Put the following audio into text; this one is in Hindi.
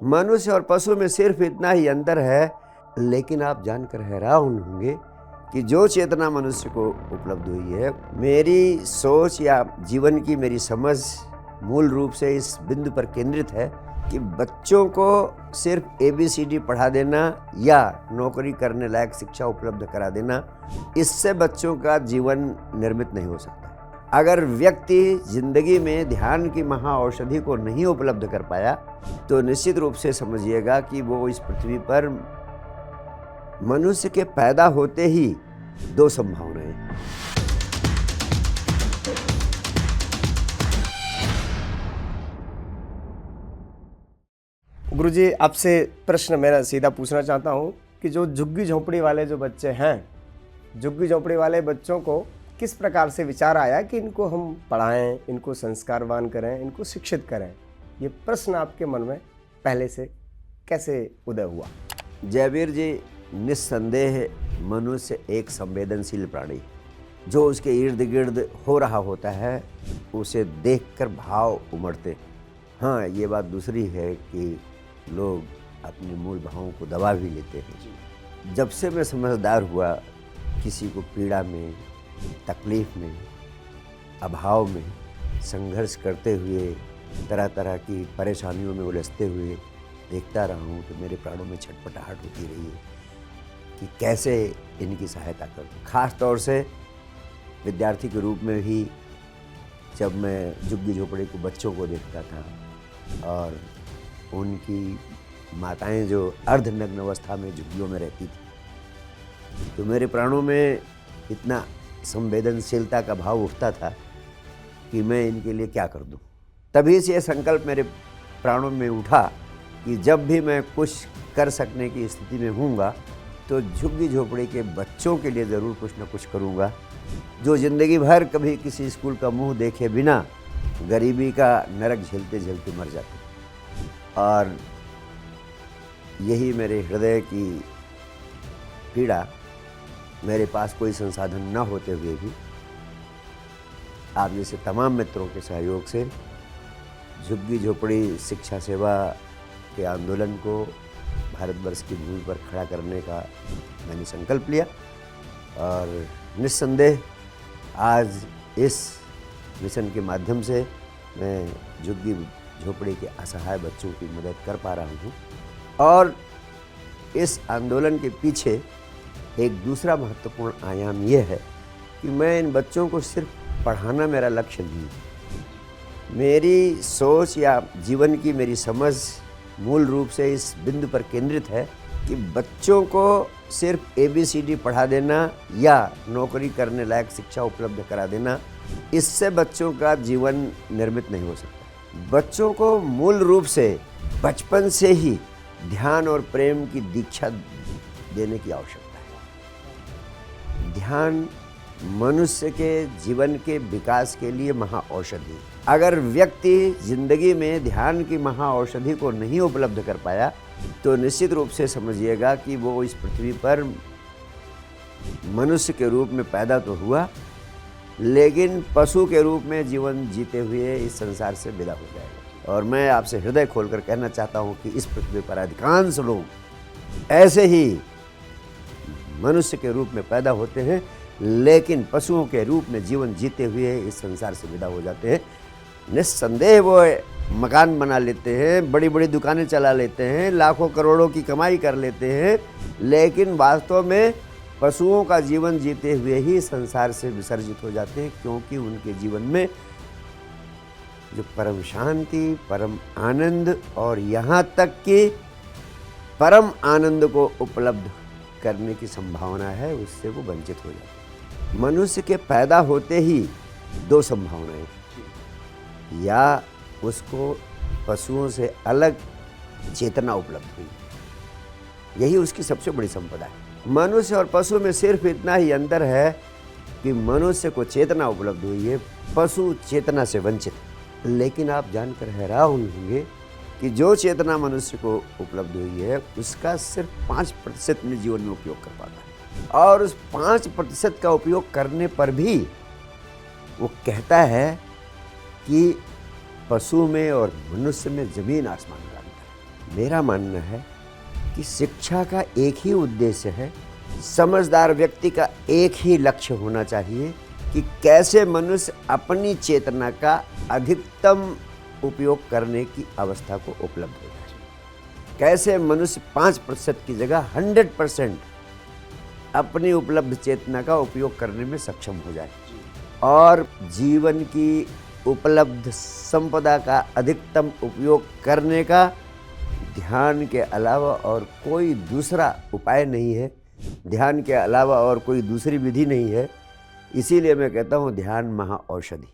मनुष्य और पशु में सिर्फ इतना ही अंतर है, लेकिन आप जानकर हैरान होंगे कि जो चेतना मनुष्य को उपलब्ध हुई है, मेरी सोच या जीवन की मेरी समझ मूल रूप से इस बिंदु पर केंद्रित है कि बच्चों को सिर्फ ABCD पढ़ा देना या नौकरी करने लायक शिक्षा उपलब्ध करा देना, इससे बच्चों का जीवन निर्मित नहीं हो सकता। अगर व्यक्ति जिंदगी में ध्यान की महाऔषधि को नहीं उपलब्ध कर पाया, तो निश्चित रूप से समझिएगा कि वो इस पृथ्वी पर मनुष्य के पैदा होते ही दो संभावनाएं हैं। गुरुजी, आपसे प्रश्न मेरा सीधा पूछना चाहता हूँ कि जो झुग्गी झोंपड़ी वाले जो बच्चे हैं, झुग्गी झोंपड़ी वाले बच्चों को किस प्रकार से विचार आया कि इनको हम पढ़ाएं, इनको संस्कारवान करें, इनको शिक्षित करें? ये प्रश्न आपके मन में पहले से कैसे उदय हुआ? जयवीर जी, निस्संदेह मनुष्य एक संवेदनशील प्राणी, जो उसके इर्द गिर्द हो रहा होता है उसे देखकर भाव उमड़ते। हाँ, ये बात दूसरी है कि लोग अपने मूल भावों को दबा भी लेते हैं। जब से मैं समझदार हुआ, किसी को पीड़ा में, तकलीफ में, अभाव में संघर्ष करते हुए, तरह तरह की परेशानियों में उलझते हुए देखता रहा हूँ, तो मेरे प्राणों में छटपटाहट होती रही है कि कैसे इनकी सहायता करूँ। ख़ास तौर से विद्यार्थी के रूप में भी जब मैं झुग्गी झोपड़ी के बच्चों को देखता था और उनकी माताएं जो अर्धनग्न अवस्था में झुग्गियों में रहती थी, तो मेरे प्राणों में इतना संवेदनशीलता का भाव उठता था कि मैं इनके लिए क्या कर दूं। तभी से यह संकल्प मेरे प्राणों में उठा कि जब भी मैं कुछ कर सकने की स्थिति में हूँगा, तो झुग्गी झोपड़ी के बच्चों के लिए ज़रूर कुछ न कुछ करूँगा, जो ज़िंदगी भर कभी किसी स्कूल का मुंह देखे बिना गरीबी का नरक झेलते झेलते मर जाते। और यही मेरे हृदय की पीड़ा, मेरे पास कोई संसाधन न होते हुए भी आप जैसे तमाम मित्रों के सहयोग से झुग्गी झोपड़ी शिक्षा सेवा के आंदोलन को भारतवर्ष की भूमि पर खड़ा करने का मैंने संकल्प लिया। और निस्संदेह आज इस मिशन के माध्यम से मैं झुग्गी झोपड़ी के असहाय बच्चों की मदद कर पा रहा हूँ। और इस आंदोलन के पीछे एक दूसरा महत्वपूर्ण आयाम यह है कि मैं इन बच्चों को सिर्फ पढ़ाना मेरा लक्ष्य नहीं है। मेरी सोच या जीवन की मेरी समझ मूल रूप से इस बिंदु पर केंद्रित है कि बच्चों को सिर्फ ABCD पढ़ा देना या नौकरी करने लायक शिक्षा उपलब्ध करा देना, इससे बच्चों का जीवन निर्मित नहीं हो सकता। बच्चों को मूल रूप से बचपन से ही ध्यान और प्रेम की दीक्षा देने की आवश्यकता है। ध्यान मनुष्य के जीवन के विकास के लिए महाऔषधि। अगर व्यक्ति जिंदगी में ध्यान की महाऔषधि को नहीं उपलब्ध कर पाया, तो निश्चित रूप से समझिएगा कि वो इस पृथ्वी पर मनुष्य के रूप में पैदा तो हुआ, लेकिन पशु के रूप में जीवन जीते हुए इस संसार से विदा हो जाएगा। और मैं आपसे हृदय खोलकर कहना चाहता हूँ कि इस पृथ्वी पर अधिकांश लोग ऐसे ही मनुष्य के रूप में पैदा होते हैं, लेकिन पशुओं के रूप में जीवन जीते हुए इस संसार से विदा हो जाते हैं। निस्संदेह वो मकान बना लेते हैं, बड़ी बड़ी दुकानें चला लेते हैं, लाखों करोड़ों की कमाई कर लेते हैं, लेकिन वास्तव में पशुओं का जीवन जीते हुए ही संसार से विसर्जित हो जाते हैं, क्योंकि उनके जीवन में जो परम शांति, परम आनंद और यहाँ तक कि परम आनंद को उपलब्ध करने की संभावना है, उससे वो वंचित हो जाते हैं। मनुष्य के पैदा होते ही दो संभावनाएं, या उसको पशुओं से अलग चेतना उपलब्ध हुई, यही उसकी सबसे बड़ी संपदा है। मनुष्य और पशु में सिर्फ इतना ही अंतर है कि मनुष्य को चेतना उपलब्ध हुई है, पशु चेतना से वंचित। लेकिन आप जानकर हैरान होंगे कि जो चेतना मनुष्य को उपलब्ध हुई है, उसका सिर्फ 5% अपने जीवन में उपयोग कर पाता है, और उस 5% का उपयोग करने पर भी वो कहता है कि पशु में और मनुष्य में जमीन आसमान का अंतर है। मेरा मानना है कि शिक्षा का एक ही उद्देश्य है, समझदार व्यक्ति का एक ही लक्ष्य होना चाहिए कि कैसे मनुष्य अपनी चेतना का अधिकतम उपयोग करने की अवस्था को उपलब्ध हो जाए, कैसे मनुष्य 5% की जगह 100% अपनी उपलब्ध चेतना का उपयोग करने में सक्षम हो जाए और जीवन की उपलब्ध संपदा का अधिकतम उपयोग करने का ध्यान के अलावा और कोई दूसरा उपाय नहीं है, ध्यान के अलावा और कोई दूसरी विधि नहीं है। इसीलिए मैं कहता हूँ ध्यान महाऔषधि।